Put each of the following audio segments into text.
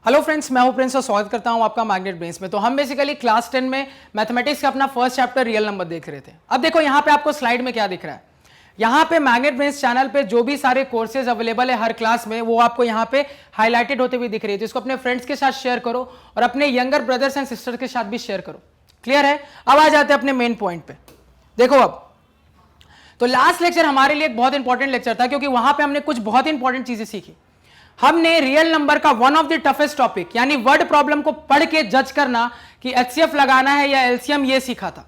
Hello friends, मैं हूं Prince और स्वागत करता हूं आपका मैग्नेट ब्रेन्स में। तो हम बेसिकली क्लास 10 में मैथमेटिक्स का अपना फर्स्ट चैप्टर रियल नंबर देख रहे थे। अब देखो यहां पे आपको स्लाइड में क्या दिख रहा है। यहां पे मैग्नेट ब्रेन्स चैनल पे जो भी सारे कोर्सेज अवेलेबल है हर क्लास में, वो आपको यहां पे हाईलाइटेड होते हुए दिख रही है। तो इसको अपने फ्रेंड्स के साथ शेयर करो और अपने यंगर ब्रदर्स एंड सिस्टर्स के साथ भी शेयर करो। क्लियर है? अब आ जाते हैं अपने मेन पॉइंट पे। देखो अब तो लास्ट लेक्चर हमारे लिए एक बहुत इंपॉर्टेंट लेक्चर था, क्योंकि वहां पे हमने कुछ बहुत इंपॉर्टेंट चीजें सीखी। हमने रियल नंबर का one of the toughest topic यानी वर्ड प्रॉब्लम को पढ़ के जज करना कि एचसीएफ लगाना है या एलसीएम, ये सीखा था।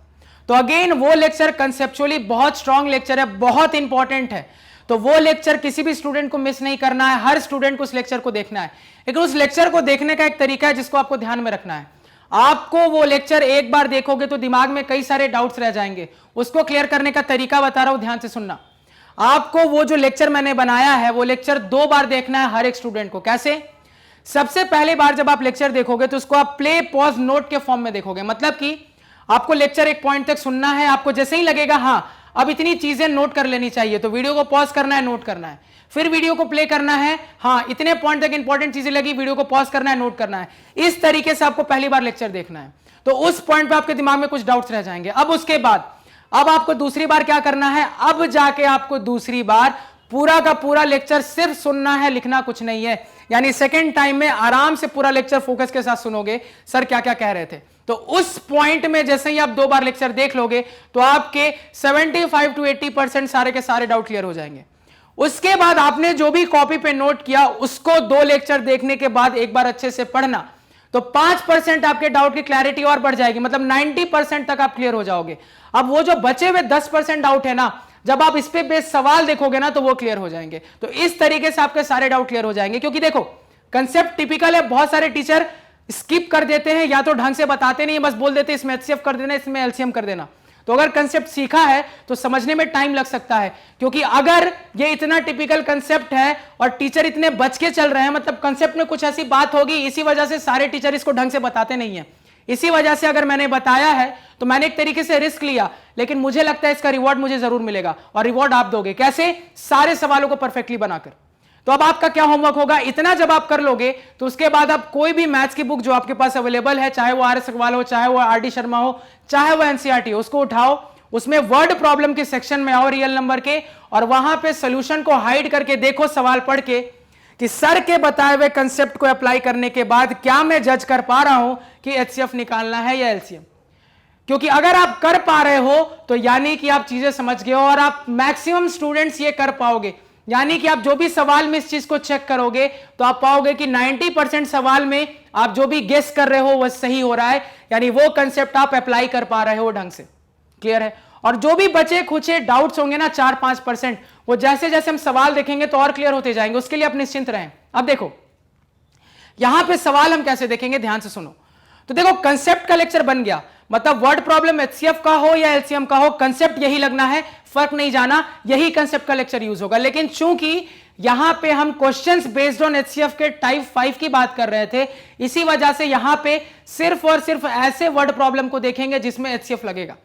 तो अगेन वो लेक्चर कंसेप्चुअली बहुत स्ट्रॉन्ग लेक्चर है, बहुत इंपॉर्टेंट है। तो वो लेक्चर किसी भी स्टूडेंट को मिस नहीं करना है, हर स्टूडेंट को उस लेक्चर को देखना है। लेकिन उस लेक्चर को देखने का एक तरीका है जिसको आपको ध्यान में रखना है। आपको वो लेक्चर एक बार देखोगे तो दिमाग में कई सारे डाउट्स रह जाएंगे, उसको क्लियर करने का तरीका बता रहा हूं, ध्यान से सुनना। आपको वो जो लेक्चर मैंने बनाया है वो लेक्चर 2 बार देखना है हर एक स्टूडेंट को। कैसे? सबसे पहली बार जब आप लेक्चर देखोगे तो उसको आप प्ले पॉज नोट के फॉर्म में देखोगे। मतलब कि आपको लेक्चर एक पॉइंट तक सुनना है, आपको जैसे ही लगेगा हाँ अब इतनी चीजें नोट कर लेनी चाहिए, तो वीडियो को पॉज करना है, नोट करना है। फिर वीडियो को प्ले करना है, हाँ इतने पॉइंट तक इंपॉर्टेंट चीजें लगी, वीडियो को पॉज करना है, नोट करना है। इस तरीके से आपको पहली बार लेक्चर देखना है। तो उस पॉइंट पे आपके दिमाग में कुछ डाउट्स रह जाएंगे। अब उसके बाद अब आपको दूसरी बार क्या करना है, अब जाके आपको दूसरी बार पूरा का पूरा लेक्चर सिर्फ सुनना है, लिखना कुछ नहीं है। यानी सेकेंड टाइम में आराम से पूरा लेक्चर फोकस के साथ सुनोगे सर क्या क्या कह रहे थे। तो उस पॉइंट में जैसे ही आप 2 बार लेक्चर देख लोगे तो आपके 75 to 80% सारे के सारे डाउट क्लियर हो जाएंगे। उसके बाद आपने जो भी कॉपी पे नोट किया उसको 2 लेक्चर देखने के बाद एक बार अच्छे से पढ़ना, तो 5% आपके डाउट की क्लैरिटी और बढ़ जाएगी, मतलब 90% तक आप क्लियर हो जाओगे। अब वो जो बचे हुए 10% डाउट है ना, जब आप इस पे बेस सवाल देखोगे ना तो वो क्लियर हो जाएंगे। तो इस तरीके से आपके सारे डाउट क्लियर हो जाएंगे। क्योंकि देखो कंसेप्ट टिपिकल है, बहुत सारे टीचर स्किप कर देते हैं या तो ढंग से बताते नहीं, बस बोल देते इसमें एचसीएफ कर देना, इसमें एलसीएम कर देना। तो अगर कंसेप्ट सीखा है तो समझने में टाइम लग सकता है, क्योंकि अगर ये इतना टिपिकल कंसेप्ट है और टीचर इतने बच के चल रहे हैं, मतलब कंसेप्ट में कुछ ऐसी बात होगी, इसी वजह से सारे टीचर इसको ढंग से बताते नहीं है। इसी वजह से अगर मैंने बताया है तो मैंने एक तरीके से रिस्क लिया, लेकिन मुझे लगता है इसका रिवॉर्ड मुझे जरूर मिलेगा। और रिवॉर्ड आप दोगे कैसे? सारे सवालों को परफेक्टली बनाकर। तो अब आपका क्या होमवर्क होगा, इतना जब आप कर लोगे तो उसके बाद आप कोई भी मैथ्स की बुक जो आपके पास अवेलेबल है, चाहे वो आर.एस. अग्रवाल हो, चाहे वो आर.डी. शर्मा हो, चाहे वो एनसीईआरटी हो, उसको उठाओ, उसमें वर्ड प्रॉब्लम के सेक्शन में आओ रियल नंबर के, और वहां पे सॉल्यूशन को हाइड करके देखो सवाल पढ़ के कि सर के बताए हुए कंसेप्ट को अप्लाई करने के बाद क्या मैं जज कर पा रहा हूं कि एचसीएफ निकालना है या एलसीएम। क्योंकि अगर आप कर पा रहे हो तो यानी कि आप चीजें समझ गए हो, और आप मैक्सिमम स्टूडेंट्स ये कर पाओगे। यानी कि आप जो भी सवाल में इस चीज को चेक करोगे तो आप पाओगे कि 90% सवाल में आप जो भी गेस कर रहे हो वह सही हो रहा है, यानी वो कंसेप्ट आप अप्लाई कर पा रहे हो ढंग से। क्लियर है? और जो भी बचे खुचे डाउट्स होंगे ना 4-5%, वो जैसे जैसे हम सवाल देखेंगे तो और क्लियर होते जाएंगे, उसके लिए आप निश्चिंत रहें। अब देखो यहां पे सवाल हम कैसे देखेंगे, ध्यान से सुनो। तो देखो कंसेप्ट का लेक्चर बन गया, मतलब वर्ड प्रॉब्लम एचसीएफ का हो या एलसीएम का हो, कंसेप्ट यही लगना है, फर्क नहीं जाना, यही कंसेप्ट का लेक्चर यूज होगा। लेकिन चूंकि यहां पे हम क्वेश्चंस बेस्ड ऑन एचसीएफ के टाइप 5 की बात कर रहे थे, इसी वजह से यहां पे सिर्फ और सिर्फ ऐसे वर्ड प्रॉब्लम को देखेंगे जिसमें एचसीएफ लगेगा।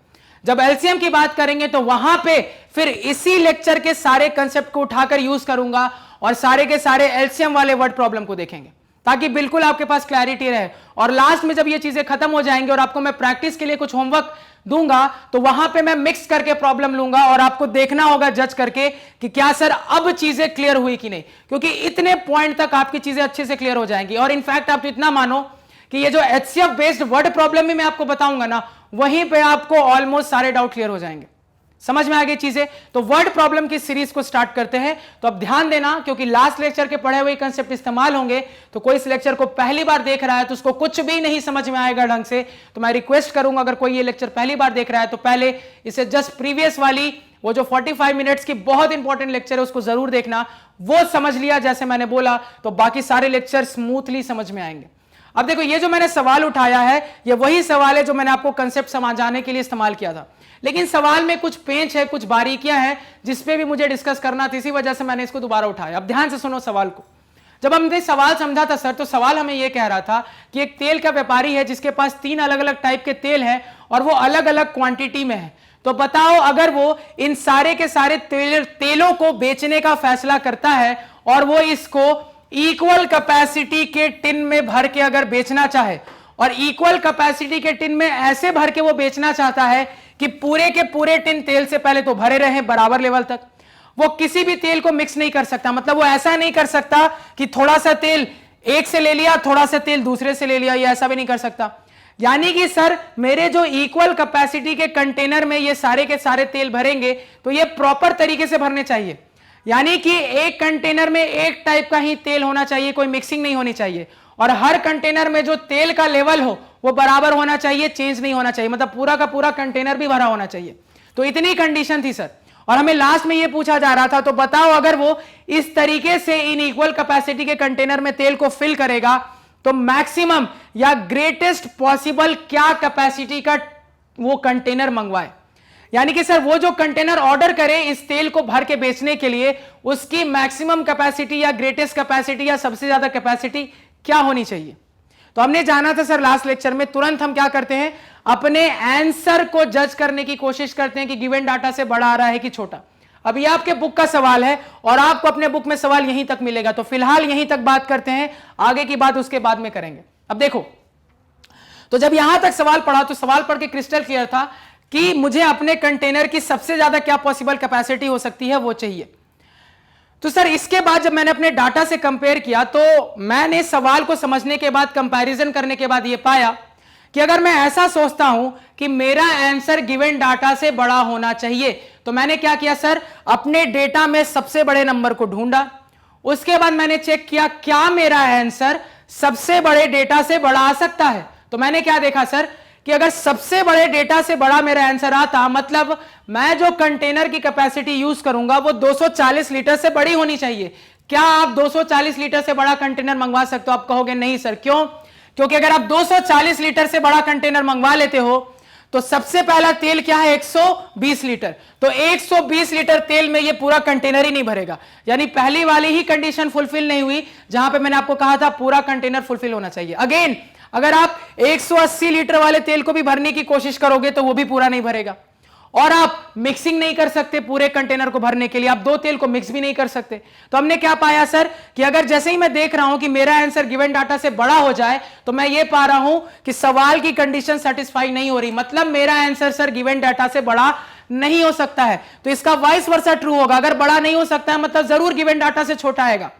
जब एलसीएम की बात करेंगे तो वहां पे फिर इसी लेक्चर के सारे कंसेप्ट को उठाकर यूज करूंगा और सारे के सारे एलसीएम वाले वर्ड प्रॉब्लम को देखेंगे, ताकि बिल्कुल आपके पास क्लैरिटी रहे। और लास्ट में जब ये चीजें खत्म हो जाएंगी और आपको मैं प्रैक्टिस के लिए कुछ होमवर्क दूंगा तो वहां पे मैं मिक्स करके प्रॉब्लम लूंगा और आपको देखना होगा जज करके कि क्या सर अब चीजें क्लियर हुई कि नहीं, क्योंकि इतने पॉइंट तक आपकी चीजें अच्छे से क्लियर हो जाएंगी। और इनफैक्ट आप इतना मानो कि ये जो एचसीएफ बेस्ड वर्ड प्रॉब्लम में मैं आपको बताऊंगा ना, वहीं पे आपको ऑलमोस्ट सारे डाउट क्लियर हो जाएंगे। समझ में आ गई चीजें? तो वर्ड प्रॉब्लम की सीरीज को स्टार्ट करते हैं। तो अब ध्यान देना, क्योंकि लास्ट लेक्चर के पढ़े हुए कंसेप्ट इस्तेमाल होंगे, तो कोई इस लेक्चर को पहली बार देख रहा है तो उसको कुछ भी नहीं समझ में आएगा ढंग से। तो मैं रिक्वेस्ट करूंगा अगर कोई ये लेक्चर पहली बार देख रहा है तो पहले इसे जस्ट प्रीवियस वाली वो जो 45 मिनट्स की बहुत इंपॉर्टेंट लेक्चर है उसको जरूर देखना। वो समझ लिया जैसे मैंने बोला तो बाकी सारे लेक्चर स्मूथली समझ में आएंगे। अब देखो ये जो मैंने सवाल उठाया है ये वही सवाल है जो मैंने आपको कंसेप्ट समझाने के लिए इस्तेमाल किया था, लेकिन सवाल में कुछ पेंच है, कुछ बारीकियां हैं जिसपे भी मुझे डिस्कस करना था, इसी वजह से मैंने इसको दोबारा उठाया। अब ध्यान से सुनो सवाल को। जब हमने सवाल समझा था सर, तो सवाल हमें यह कह रहा था कि एक तेल का व्यापारी है जिसके पास 3 अलग अलग टाइप के तेल हैं और वो अलग अलग क्वांटिटी में है। तो बताओ अगर वो इन सारे के सारे तेलों को बेचने का फैसला करता है और वो इसको इक्वल कैपेसिटी के टिन में भर के अगर बेचना चाहे, और इक्वल कैपेसिटी के टिन में ऐसे भर के वो बेचना चाहता है कि पूरे के पूरे टिन तेल से पहले तो भरे रहे बराबर लेवल तक, वो किसी भी तेल को मिक्स नहीं कर सकता। मतलब वो ऐसा नहीं कर सकता कि थोड़ा सा तेल एक से ले लिया, थोड़ा सा तेल दूसरे से ले लिया, ये ऐसा भी नहीं कर सकता। यानी कि सर मेरे जो इक्वल कैपेसिटी के कंटेनर में ये सारे के सारे तेल भरेंगे तो ये प्रॉपर तरीके से भरने चाहिए। यानी कि एक कंटेनर में एक टाइप का ही तेल होना चाहिए, कोई मिक्सिंग नहीं होनी चाहिए, और हर कंटेनर में जो तेल का लेवल हो वो बराबर होना चाहिए, चेंज नहीं होना चाहिए, मतलब पूरा का पूरा कंटेनर भी भरा होना चाहिए। तो इतनी कंडीशन थी सर, और हमें लास्ट में ये पूछा जा रहा था, तो बताओ अगर वो इस तरीके से इन इक्वल कैपेसिटी के कंटेनर में तेल को फिल करेगा तो मैक्सिमम या ग्रेटेस्ट पॉसिबल क्या कैपेसिटी का वो कंटेनर मंगवाए। यानी कि सर वो जो कंटेनर ऑर्डर करे इस तेल को भर के बेचने के लिए, उसकी मैक्सिमम कैपेसिटी या ग्रेटेस्ट कैपेसिटी या सबसे ज्यादा कैपेसिटी क्या होनी चाहिए। तो हमने जाना था सर लास्ट लेक्चर में, तुरंत हम क्या करते हैं, अपने आंसर को जज करने की कोशिश करते हैं कि गिवन डाटा से बड़ा आ रहा है कि छोटा। अब ये आपके बुक का सवाल है और आपको अपने बुक में सवाल यहीं तक मिलेगा, तो फिलहाल यहीं तक बात करते हैं, आगे की बात उसके बाद में करेंगे। अब देखो, तो जब यहां तक सवाल पढ़ा तो सवाल पढ़ के क्रिस्टल क्लियर था कि मुझे अपने कंटेनर की सबसे ज्यादा क्या पॉसिबल कैपेसिटी हो सकती है वो चाहिए। तो सर इसके बाद जब मैंने अपने डाटा से कंपेयर किया तो मैंने सवाल को समझने के बाद, कंपैरिजन करने के बाद ये पाया कि अगर मैं ऐसा सोचता हूं कि मेरा आंसर गिवन डाटा से बड़ा होना चाहिए, तो मैंने क्या किया सर, अपने डेटा में सबसे बड़े नंबर को ढूंढा, उसके बाद मैंने चेक किया क्या मेरा आंसर सबसे बड़े डेटा से बड़ा आ सकता है। तो मैंने क्या देखा सर कि अगर सबसे बड़े डेटा से बड़ा मेरा आंसर आता, मतलब मैं जो कंटेनर की कैपेसिटी यूज करूंगा वो 240 लीटर से बड़ी होनी चाहिए। क्या आप 240 लीटर से बड़ा कंटेनर मंगवा सकते हो? आप कहोगे नहीं सर, क्यों? क्योंकि अगर आप 240 लीटर से बड़ा कंटेनर मंगवा लेते हो तो सबसे पहला तेल क्या है, 120 लीटर। तो 120 लीटर तेल में ये पूरा कंटेनर ही नहीं भरेगा। यानी पहली वाली ही कंडीशन फुलफिल नहीं हुई, जहां पे मैंने आपको कहा था पूरा कंटेनर फुलफिल होना चाहिए। अगेन अगर आप 180 लीटर वाले तेल को भी भरने की कोशिश करोगे तो वो भी पूरा नहीं भरेगा, और आप मिक्सिंग नहीं कर सकते पूरे कंटेनर को भरने के लिए, आप दो तेल को मिक्स भी नहीं कर सकते। तो हमने क्या पाया सर कि अगर जैसे ही मैं देख रहा हूं कि मेरा आंसर गिवन डाटा से बड़ा हो जाए तो मैं ये पा रहा हूं कि सवाल की कंडीशन सेटिस्फाई नहीं हो रही, मतलब मेरा आंसर सर गिवन डाटा से बड़ा नहीं हो सकता है। तो इसका वाइस वर्सा ट्रू होगा, अगर बड़ा नहीं हो सकता है मतलब जरूर गिवन डाटा से छोटा आएगा।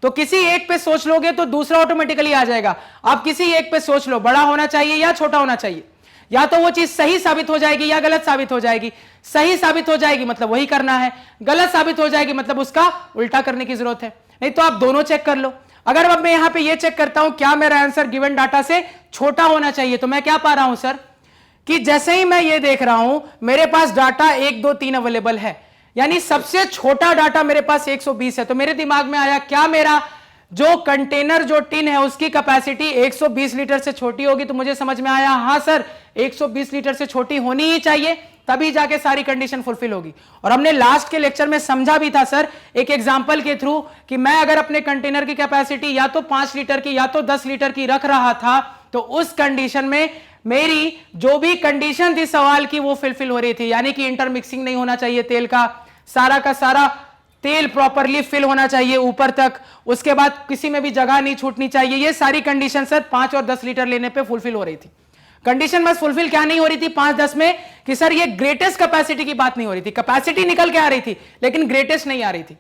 तो किसी एक पे सोच लोगे तो दूसरा ऑटोमेटिकली आ जाएगा। आप किसी एक पे सोच लो, बड़ा होना चाहिए या छोटा होना चाहिए, या तो वो चीज सही साबित हो जाएगी या गलत साबित हो जाएगी। सही साबित हो जाएगी मतलब वही करना है, गलत साबित हो जाएगी मतलब उसका उल्टा करने की जरूरत है। नहीं तो आप दोनों चेक कर लो। अगर अब मैं यहां पे ये चेक करता हूं क्या मेरा आंसर गिवन डाटा से छोटा होना चाहिए, तो मैं क्या पा रहा हूं सर कि जैसे ही मैं ये देख रहा हूं मेरे पास डाटा 1 2 3 अवेलेबल है, यानी सबसे छोटा डाटा मेरे पास 120 है। तो मेरे दिमाग में आया क्या मेरा जो कंटेनर जो टिन है उसकी कैपेसिटी 120 लीटर से छोटी होगी। तो मुझे समझ में आया हां सर 120 लीटर से छोटी होनी ही चाहिए, तभी जाके सारी कंडीशन फुलफिल होगी। और हमने लास्ट के लेक्चर में समझा भी था सर एक एग्जांपल के थ्रू कि मैं अगर अपने कंटेनर की कैपेसिटी या तो 5 लीटर की या तो 10 लीटर की रख रहा था तो उस कंडीशन में मेरी जो भी कंडीशन थी सवाल की वो फुलफिल हो रही थी। यानी कि इंटरमिक्सिंग नहीं होना चाहिए तेल का सारा तेल प्रॉपरली फिल होना चाहिए ऊपर तक, उसके बाद किसी में भी जगह नहीं छूटनी चाहिए। ये सारी कंडीशन सर 5 और 10 लीटर लेने पे फुलफिल हो रही थी। कंडीशन बस फुलफिल क्या नहीं हो रही थी 5-10 में कि सर ये ग्रेटेस्ट कैपेसिटी की बात नहीं हो रही थी, कैपेसिटी निकल के आ रही थी लेकिन ग्रेटेस्ट नहीं आ रही थी।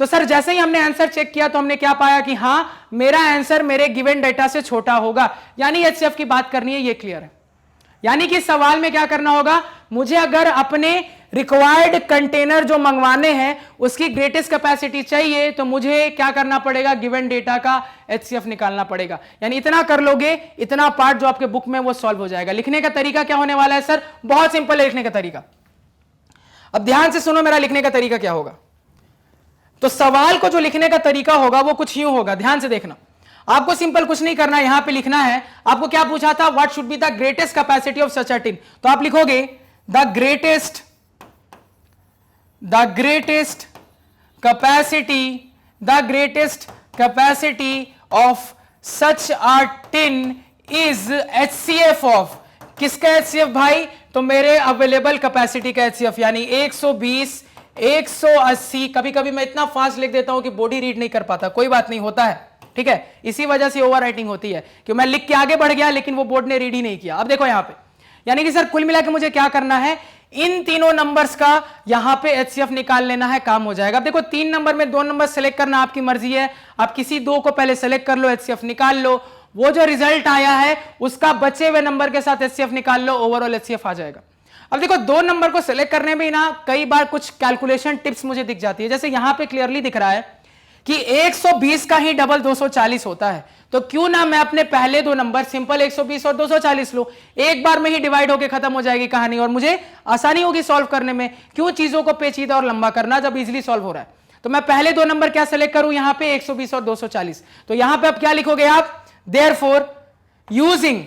तो सर जैसे ही हमने आंसर चेक किया तो हमने क्या पाया कि हां मेरा आंसर मेरे गिवन डेटा से छोटा होगा, यानी एचसीएफ की बात करनी है, ये क्लियर है। यानी कि सवाल में क्या करना होगा, मुझे अगर अपने रिक्वायर्ड कंटेनर जो मंगवाने हैं उसकी ग्रेटेस्ट कैपेसिटी चाहिए तो मुझे क्या करना पड़ेगा, गिवन डेटा का एचसीएफ निकालना पड़ेगा। यानी इतना कर लोगे, इतना पार्ट जो आपके बुक में वो सॉल्व हो जाएगा। लिखने का तरीका क्या होने वाला है सर, बहुत सिंपल है लिखने का तरीका। अब ध्यान से सुनो मेरा लिखने का तरीका क्या होगा। तो सवाल को जो लिखने का तरीका होगा वो कुछ यूं होगा, ध्यान से देखना। आपको सिंपल कुछ नहीं करना, यहां पे लिखना है आपको क्या पूछा था, what should be the greatest capacity of such a tin. तो आप लिखोगे the greatest capacity of such a tin is HCF of, किसका एचसीएफ भाई, तो मेरे अवेलेबल कैपेसिटी का एचसीएफ, यानी 120 180। कभी कभी मैं इतना फास्ट लिख देता हूं कि बॉडी रीड नहीं कर पाता, कोई बात नहीं, होता है। ठीक है, इसी वजह से ओवर राइटिंग होती है कि मैं लिख के आगे बढ़ गया लेकिन वो बोर्ड ने रीड ही नहीं किया। अब देखो यहां पे, यानी कि सर कुल मिला के मुझे क्या करना है, इन तीनों नंबर्स का यहां पे एचसीएफ निकाल लेना है, काम हो जाएगा। अब देखो 3 नंबर में 2 नंबर सेलेक्ट करना आपकी मर्जी है, आप किसी 2 को पहले सेलेक्ट कर लो, एचसीएफ निकाल लो, वो जो रिजल्ट आया है उसका बचे हुए नंबर के साथ एचसीएफ निकाल लो, ओवरऑल एचसीएफ आ जाएगा। अब देखो 2 नंबर को सेलेक्ट करने में ना कई बार कुछ कैलकुलेशन टिप्स मुझे दिख जाती है, जैसे यहां पे क्लियरली दिख रहा है कि 120 का ही डबल 240 होता है, तो क्यों ना मैं अपने पहले 2 नंबर सिंपल 120 और 240 लूं, एक बार में ही डिवाइड होकर खत्म हो जाएगी कहानी और मुझे आसानी होगी सॉल्व करने में। क्यों चीजों को पेचीदा और लंबा करना जब इजीली सॉल्व हो रहा है। तो मैं पहले 2 नंबर क्या सेलेक्ट करूं, यहां पे 120 और 240, तो यहां पे अब क्या लिखोगे आप, therefore using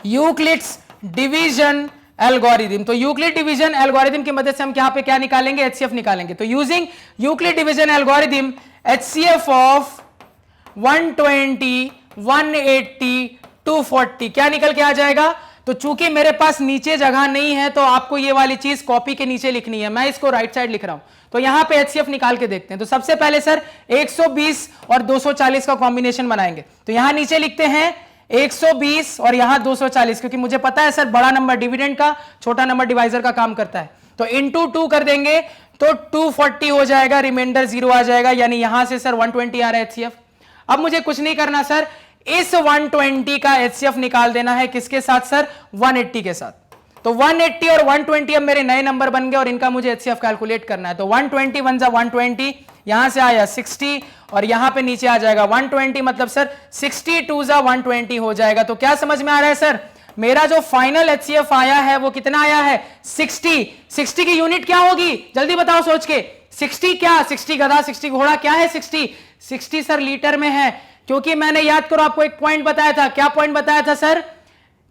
Euclid's division algorithm, तो यूक्लिड डिवीजन एल्गोरिथम की मदद से हम यहां पे क्या निकालेंगे, एचसीएफ निकालेंगे। तो using Euclid division algorithm HCF of 120 180 240 क्या निकल के आ जाएगा। तो चूंकि मेरे पास नीचे जगह नहीं है तो आपको ये वाली चीज कॉपी के नीचे लिखनी है, मैं इसको राइट साइड लिख रहा हूं। तो यहां पे एचसीएफ निकाल के देखते हैं। तो सबसे पहले सर 120 और 240 का कॉम्बिनेशन बनाएंगे, तो यहां नीचे लिखते हैं 120 और यहां 240, क्योंकि मुझे पता है सर बड़ा नंबर डिविडेंड का, छोटा नंबर डिवाइजर का काम करता है। तो इंटू 2 कर देंगे तो 240 हो जाएगा, रिमाइंडर 0 आ जाएगा, यानी यहां से सर 120 आ रहा है एचसीएफ। अब मुझे कुछ नहीं करना सर, इस 120 का एचसीएफ निकाल देना है, किसके साथ सर, 180 के साथ। तो 180 और 120 अब मेरे नए नंबर बन गए और इनका मुझे एचसीएफ कैलकुलेट करना है। तो 120 1 जा 120, यहां से आया 60 और यहां पे नीचे आ जाएगा 120, मतलब सर 62 जा 120 हो जाएगा। तो क्या समझ में आ रहा है सर, मेरा जो फाइनल एचसीएफ आया है वो कितना आया है, 60। 60 की यूनिट क्या होगी, जल्दी बताओ सोच के, 60 क्या, 60 गधा 60 घोड़ा, क्या है 60 सर लीटर में है, क्योंकि मैंने याद करो आपको एक पॉइंट बताया था। क्या पॉइंट बताया था सर,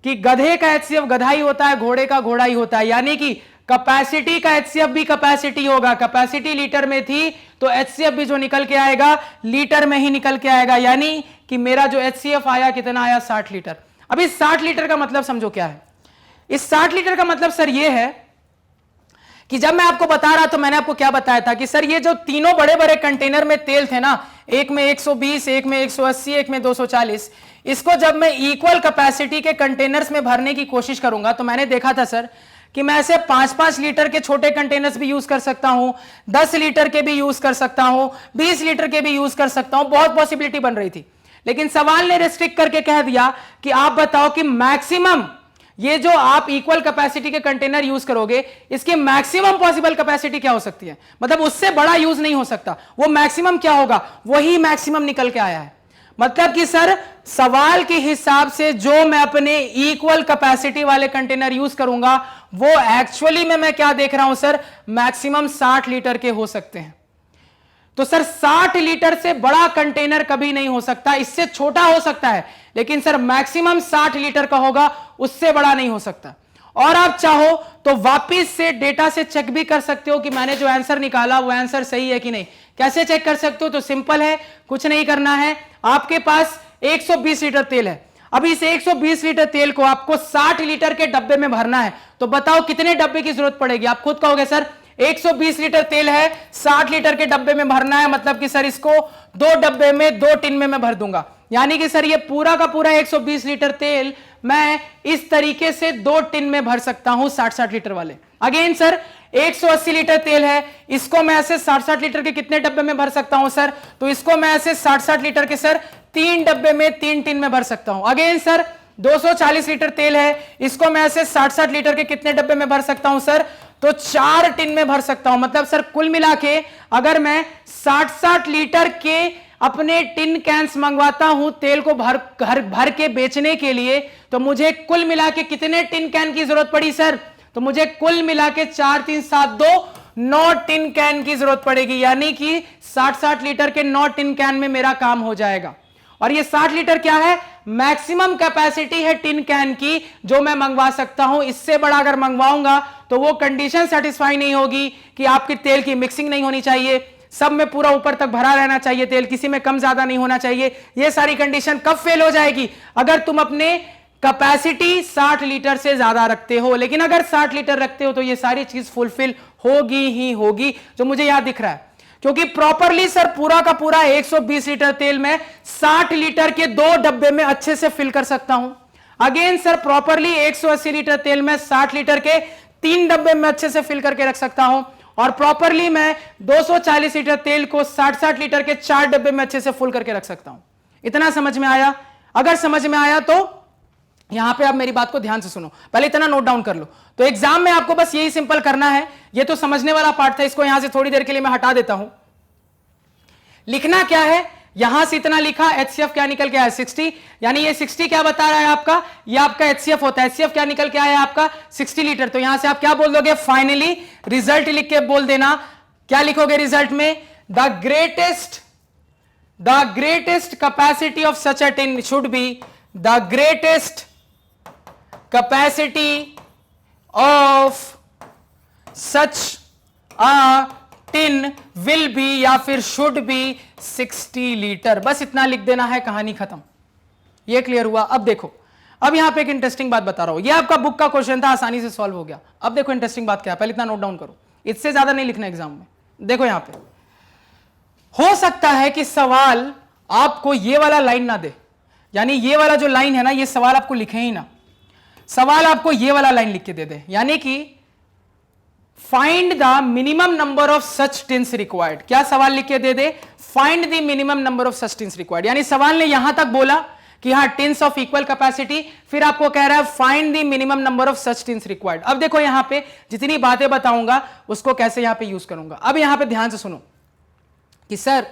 कि गधे का एचसीएफ गधा ही होता है, घोड़े का घोड़ा ही होता है, यानी कि कैपेसिटी का एचसीएफ भी कैपेसिटी होगा। कैपेसिटी लीटर में थी तो एचसीएफ भी जो निकल के आएगा लीटर में ही निकल के आएगा, यानी कि मेरा जो एचसीएफ आया कितना आया, 60 लीटर। अब इस 60 लीटर का मतलब समझो क्या है। इस 60 लीटर का मतलब सर ये है कि जब मैं आपको बता रहा तो मैंने आपको क्या बताया था कि सर ये जो तीनों बड़े बड़े कंटेनर में तेल थे ना, एक में 120, एक में 180, एक में 240, इसको जब मैं इक्वल कैपेसिटी के कंटेनर्स में भरने की कोशिश करूंगा तो मैंने देखा था सर कि मैं ऐसे 5-5 लीटर के छोटे कंटेनर्स भी यूज कर सकता हूं, 10 लीटर के भी यूज कर सकता हूं, 20 लीटर के भी यूज कर सकता हूं, बहुत पॉसिबिलिटी बन रही थी। लेकिन सवाल ने रेस्ट्रिक्ट करके कह दिया कि आप बताओ कि मैक्सिमम ये जो आप इक्वल कैपेसिटी के कंटेनर यूज करोगे इसकी मैक्सिमम पॉसिबल कैपेसिटी क्या हो सकती है, मतलब उससे बड़ा यूज नहीं हो सकता, वो मैक्सिमम क्या होगा, वही मैक्सिमम निकल के आया है। मतलब कि सर सवाल के हिसाब से जो मैं अपने इक्वल कैपेसिटी वाले कंटेनर यूज करूंगा वो एक्चुअली में मैं क्या देख रहा हूं सर, मैक्सिमम 60 लीटर के हो सकते हैं। तो सर 60 लीटर से बड़ा कंटेनर कभी नहीं हो सकता, इससे छोटा हो सकता है लेकिन सर मैक्सिमम 60 लीटर का होगा, उससे बड़ा नहीं हो सकता। और आप चाहो तो वापस से डेटा से चेक भी कर सकते हो कि मैंने जो आंसर निकाला वो आंसर सही है कि नहीं। कैसे चेक कर सकते हो, तो सिंपल है, कुछ नहीं करना है, आपके पास 120 लीटर तेल है। अब इस 120 लीटर तेल को आपको 60 लीटर के डब्बे में भरना है, तो बताओ कितने डब्बे की जरूरत पड़ेगी। आप खुद कहोगे सर 120 लीटर तेल है, 60 लीटर के डब्बे में भरना है, मतलब कि सर इसको 2 डब्बे में 2 टिन में मैं भर दूंगा, यानी कि सर ये पूरा का पूरा 120 लीटर तेल मैं इस तरीके से 2 टिन में भर सकता हूं 60-60 लीटर वाले। अगेन सर 180 लीटर तेल है, इसको मैं ऐसे 60-60 लीटर के कितने डब्बे में भर सकता हूं सर, तो इसको मैं ऐसे 60-60 लीटर के सर 3 डब्बे में 3 टिन में भर सकता हूं। अगेन सर 240 लीटर तेल है, इसको मैं ऐसे 60-60 लीटर के कितने डब्बे में भर सकता हूं सर, तो 4 टिन में भर सकता हूं। मतलब सर कुल मिला के अगर मैं 60-60 लीटर के अपने टिन कैंस मंगवाता हूं तेल को भर के बेचने के लिए, तो मुझे कुल मिला के कितने टिन कैन की जरूरत पड़ी सर, तो मुझे कुल मिला के 4 3 7 2 9 टिन कैन की जरूरत पड़ेगी, यानी कि 60-60 लीटर के 9 टिन कैन में मेरा काम हो जाएगा। और ये 60 लीटर क्या है, मैक्सिमम कैपेसिटी है टिन कैन की जो मैं मंगवा सकता हूं। इससे बड़ा अगर मंगवाऊंगा तो वो कंडीशन सेटिस्फाई नहीं होगी कि आपकी तेल की मिक्सिंग नहीं होनी चाहिए, सब में पूरा ऊपर तक भरा रहना चाहिए तेल, किसी में कम ज्यादा नहीं होना चाहिए। ये सारी कंडीशन कब फेल हो जाएगी, अगर तुम अपने कैपेसिटी 60 लीटर से ज्यादा रखते हो। लेकिन अगर 60 लीटर रखते हो तो ये सारी चीज फुलफिल होगी ही होगी, जो मुझे याद दिख रहा है। क्योंकि प्रॉपरली सर पूरा का पूरा 120 लीटर तेल में 60 लीटर के 2 डब्बे में अच्छे से फिल कर सकता हूं। अगेन सर प्रॉपरली 180 लीटर तेल में 60 लीटर के 3 डब्बे में अच्छे से फिल करके रख सकता हूं, और प्रॉपरली मैं 240 लीटर तेल को 60-60 लीटर के 4 डब्बे में अच्छे से फुल करके रख सकता हूं। इतना समझ में आया? अगर समझ में आया तो यहां पे आप मेरी बात को ध्यान से सुनो, पहले इतना नोट डाउन कर लो। तो एग्जाम में आपको बस यही सिंपल करना है, ये तो समझने वाला पार्ट था, इसको यहां से थोड़ी देर के लिए मैं हटा देता हूं। लिखना क्या है, यहां से इतना लिखा, एचसीएफ क्या निकल के आया 60, यानी ये 60 क्या बता रहा है आपका, ये आपका एचसीएफ होता है। एचसीएफ क्या निकल के आया आपका 60 लीटर। तो यहां से आप क्या बोल दोगे, फाइनली रिजल्ट लिख के बोल देना। क्या लिखोगे रिजल्ट में, the greatest capacity of such a tin should be, the greatest capacity of such a tin will be या फिर शुड बी 60 लीटर। बस इतना लिख देना है, कहानी खत्म। ये क्लियर हुआ? अब देखो, अब यहां पे एक इंटरेस्टिंग बात बता रहा हूं, ये आपका बुक का क्वेश्चन था, आसानी से सॉल्व हो गया। अब देखो इंटरेस्टिंग बात क्या है, पहले इतना नोट डाउन करो, इससे ज्यादा नहीं लिखना एग्जाम में। देखो यहां पे हो सकता है कि सवाल आपको ये वाला लाइन ना दे, यानी ये वाला जो लाइन है ना, ये सवाल आपको लिखे ही ना, सवाल आपको ये वाला लाइन लिख के दे दे, यानी कि find the minimum number of such tins required. क्या सवाल लिख के दे दे, find the minimum number of such tins required. यानी सवाल ने यहां तक बोला कि हाँ टिन्स ऑफ इक्वल कैपेसिटी, फिर आपको कह रहा है find the minimum number of such tins required. अब देखो यहां पे जितनी बातें बताऊंगा उसको कैसे यहां पे यूज करूंगा। अब यहां पे ध्यान से सुनो कि सर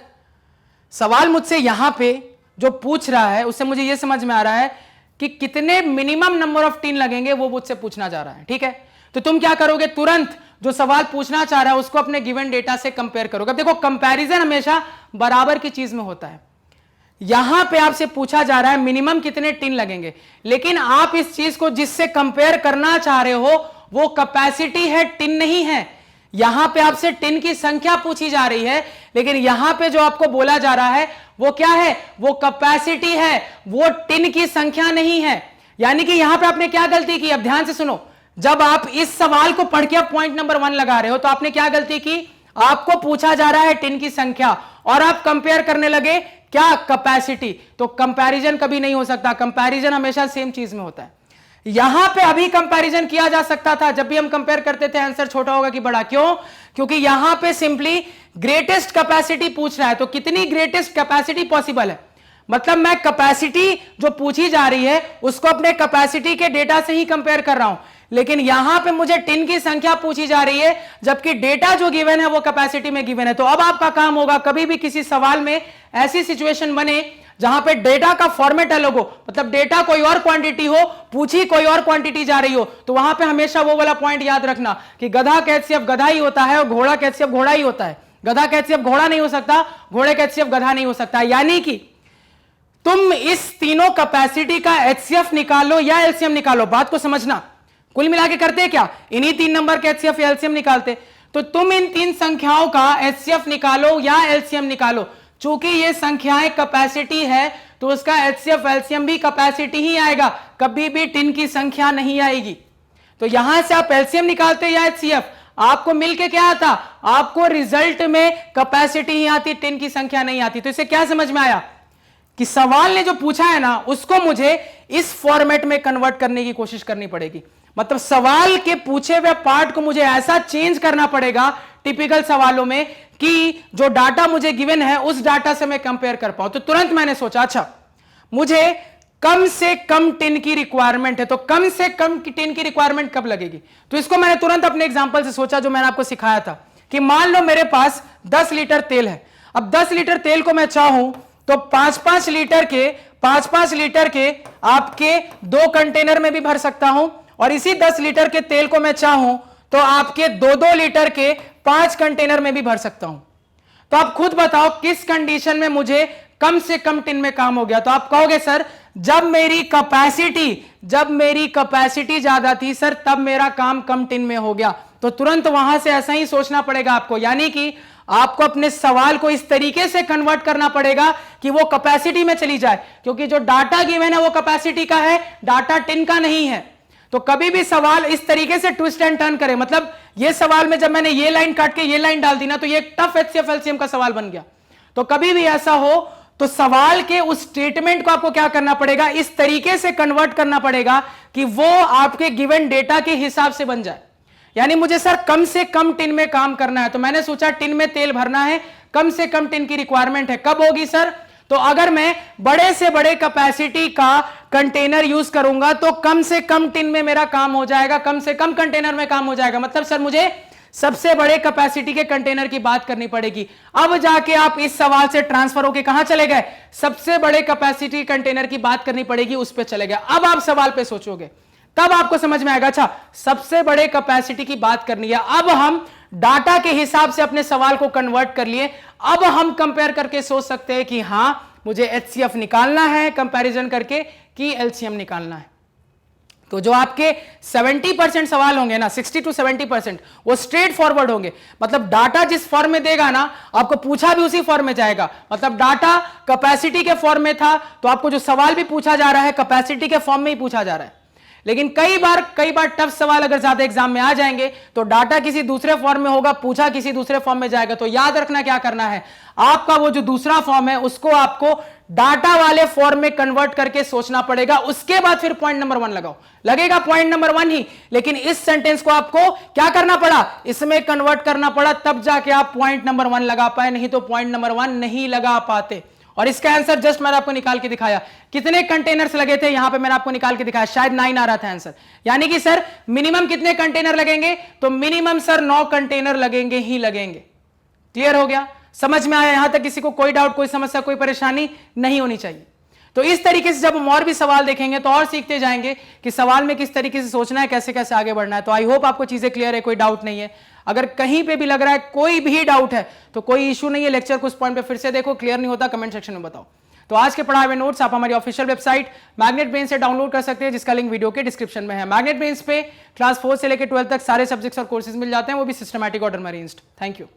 सवाल मुझसे यहां पे जो पूछ रहा है उससे मुझे यह समझ में आ रहा है कि कितने मिनिमम नंबर ऑफ टिन लगेंगे, वो मुझसे पूछना जा रहा है। ठीक है, तो तुम क्या करोगे, तुरंत जो सवाल पूछना चाह रहा है उसको अपने गिवन डेटा से कंपेयर करोगे। देखो कंपैरिजन हमेशा बराबर की चीज में होता है। यहां पे आपसे पूछा जा रहा है मिनिमम कितने टिन लगेंगे, लेकिन आप इस चीज को जिससे कंपेयर करना चाह रहे हो वो कैपेसिटी है, टिन नहीं है। यहां पे आपसे टिन की संख्या पूछी जा रही है, लेकिन यहां पे जो आपको बोला जा रहा है वो क्या है, वो कैपेसिटी है, वो टिन की संख्या नहीं है। यानी कि यहां पे आपने क्या गलती की, अब ध्यान से सुनो, जब आप इस सवाल को पढ़ के पॉइंट नंबर 1 लगा रहे हो तो आपने क्या गलती की, आपको पूछा जा रहा है टिन की संख्या और आप कंपेयर करने लगे क्या, कैपेसिटी। तो कंपैरिजन कभी नहीं हो सकता, कंपैरिजन हमेशा सेम चीज में होता है। यहां पे अभी कंपैरिजन किया जा सकता था, जब भी हम कंपेयर करते थे आंसर छोटा होगा कि बड़ा, क्यों, क्योंकि यहां पे सिंपली ग्रेटेस्ट कैपेसिटी पूछ रहा है। तो कितनी ग्रेटेस्ट कैपेसिटी पॉसिबल है, मतलब मैं कैपेसिटी जो पूछी जा रही है उसको अपने कैपेसिटी के डेटा से ही कंपेयर कर रहा हूं, लेकिन यहां पे मुझे टिन की संख्या पूछी जा रही है, जबकि डेटा जो गिवन है वो कैपेसिटी में गिवन है। तो अब आपका काम होगा, कभी भी किसी सवाल में ऐसी सिचुएशन बने जहां पे डेटा का फॉर्मेट अलग हो, मतलब डेटा कोई और क्वांटिटी हो, पूछी कोई और क्वांटिटी जा रही हो, तो वहां पे हमेशा वो वाला पॉइंट याद रखना कि गधा का एचसीएफ गधा ही होता है और घोड़ा का एचसीएफ घोड़ा ही होता है। गधा का एचसीएफ घोड़ा नहीं हो सकता, घोड़े का एचसीएफ गधा नहीं हो सकता। यानी कि तुम इस तीनों कैपेसिटी का एचसीएफ निकालो या एलसीएम निकालो, बात को समझना। कुल मिला के करते क्या, इन्हीं 3 नंबर के एचसीएफ या एलसीएम निकालते। तो तुम इन 3 संख्याओं का एचसीएफ निकालो या एलसीएम निकालो। चूंकि ये संख्याएं कैपेसिटी है तो उसका एचसीएफ एलसीएम भी कैपेसिटी ही आएगा, कभी भी टिन की संख्या नहीं आएगी। तो यहां से आप एलसीएम निकालते या एचसीएफ, आपको मिलके क्या आता, आपको रिजल्ट में कैपेसिटी ही आती, टिन की संख्या नहीं आती। तो इसे क्या समझ में आया कि सवाल ने जो पूछा है ना उसको मुझे इस फॉर्मेट में कन्वर्ट करने की कोशिश करनी पड़ेगी। मतलब सवाल के पूछे हुए पार्ट को मुझे ऐसा चेंज करना पड़ेगा टिपिकल सवालों में कि जो डाटा मुझे गिवन है उस डाटा से मैं कंपेयर कर पाऊं। तो तुरंत मैंने सोचा अच्छा मुझे कम से कम टिन की रिक्वायरमेंट है, तो कम से कम टिन की रिक्वायरमेंट कब लगेगी। तो इसको मैंने तुरंत अपने एग्जांपल से सोचा जो मैंने आपको सिखाया था कि मान लो मेरे पास 10 लीटर तेल है। अब 10 लीटर तेल को मैं चाहूं तो 5-5 लीटर के आपके 2 कंटेनर में भी भर सकता हूं, और इसी 10 लीटर के तेल को मैं चाहूं तो आपके 2-2 लीटर के 5 कंटेनर में भी भर सकता हूं। तो आप खुद बताओ किस कंडीशन में मुझे कम से कम टिन में काम हो गया। तो आप कहोगे सर जब मेरी कैपेसिटी ज्यादा थी सर तब मेरा काम कम टिन में हो गया। तो तुरंत वहां से ऐसा ही सोचना पड़ेगा आपको, यानी कि आपको अपने सवाल को इस तरीके से कन्वर्ट करना पड़ेगा कि वो कैपेसिटी में चली जाए, क्योंकि जो डाटा गिवन है वो कैपेसिटी का है, डाटा टिन का नहीं है। तो कभी भी सवाल इस तरीके से ट्विस्ट एंड टर्न करे, मतलब ये सवाल में जब मैंने ये लाइन काट के ये लाइन डाल दी ना, तो ये एक टफ एचसीएफ एलसीएम का सवाल बन गया। तो कभी भी ऐसा हो तो सवाल के उस स्टेटमेंट को आपको क्या करना पड़ेगा, इस तरीके से कन्वर्ट करना पड़ेगा कि वो आपके गिवन डेटा के हिसाब से बन जाए। यानी मुझे सर कम से कम टिन में काम करना है, तो मैंने सोचा टिन में तेल भरना है, कम से कम टिन की रिक्वायरमेंट है, कब होगी सर, तो अगर मैं बड़े से बड़े कैपेसिटी का कंटेनर यूज करूंगा तो कम से कम टिन में मेरा काम हो जाएगा, कम से कम कंटेनर में काम हो जाएगा। मतलब सर मुझे सबसे बड़े कैपेसिटी के कंटेनर की बात करनी पड़ेगी। अब जाके आप इस सवाल से ट्रांसफर होके कहां चले गए, सबसे बड़े कैपेसिटी कंटेनर की बात करनी पड़ेगी, उस पर चले गए। अब आप सवाल पे सोचोगे, तब आपको समझ में आएगा अच्छा सबसे बड़े कैपेसिटी की बात करनी है। अब हम डाटा के हिसाब से अपने सवाल को कन्वर्ट कर लिए, अब हम कंपेयर करके सोच सकते हैं कि हां मुझे एचसीएफ निकालना है कंपैरिजन करके कि एलसीएम निकालना है। तो जो आपके 70% सवाल होंगे ना, 60 to 70%, वो स्ट्रेट फॉरवर्ड होंगे। मतलब डाटा जिस फॉर्म में देगा ना, आपको पूछा भी उसी फॉर्म में जाएगा। मतलब डाटा कैपेसिटी के फॉर्म में था तो आपको जो सवाल भी पूछा जा रहा है कैपेसिटी के फॉर्म में ही पूछा जा रहा है। लेकिन कई बार टफ सवाल अगर ज्यादा एग्जाम में आ जाएंगे तो डाटा किसी दूसरे फॉर्म में होगा, पूछा किसी दूसरे फॉर्म में जाएगा। तो याद रखना क्या करना है, आपका वो जो दूसरा फॉर्म है उसको आपको डाटा वाले फॉर्म में कन्वर्ट करके सोचना पड़ेगा। उसके बाद फिर पॉइंट नंबर 1 लगाओ, लगेगा पॉइंट नंबर 1 ही, लेकिन इस सेंटेंस को आपको क्या करना पड़ा, इसमें कन्वर्ट करना पड़ा, तब जाके आप पॉइंट नंबर 1 लगा पाए, नहीं तो पॉइंट नंबर 1 नहीं लगा पाते। और इसका आंसर जस्ट मैंने आपको निकाल के दिखाया, कितने कंटेनर्स लगे थे, यहां पे मैंने आपको निकाल के दिखाया, शायद 9 आ रहा था आंसर। यानी कि सर मिनिमम कितने कंटेनर लगेंगे, तो मिनिमम सर 9 कंटेनर लगेंगे ही लगेंगे। क्लियर हो गया, समझ में आया, यहां तक किसी को कोई डाउट, कोई समस्या, कोई परेशानी नहीं होनी चाहिए। तो इस तरीके से जब हम और भी सवाल देखेंगे तो और सीखते जाएंगे कि सवाल में किस तरीके से सोचना है, कैसे कैसे आगे बढ़ना है। तो आई होप आपको चीजें क्लियर है, कोई डाउट नहीं है। अगर कहीं पे भी लग रहा है कोई भी डाउट है तो कोई इशू नहीं है, लेक्चर को उस पॉइंट पे फिर से देखो, क्लियर नहीं होता कमेंट सेक्शन में बताओ। तो आज के पढ़ाए हुए नोट्स आप हमारी ऑफिशियल वेबसाइट मैग्नेट ब्रेन से डाउनलोड कर सकते हैं, जिसका लिंक वीडियो के डिस्क्रिप्शन में है। मैग्नेट ब्रेन पे क्लास 4 से लेकर 12 तक सारे सब्जेक्ट्स और कोर्सेज मिल जाते हैं, वो भी सिस्टमैटिक ऑर्डर में अरेंज्ड। Thank you.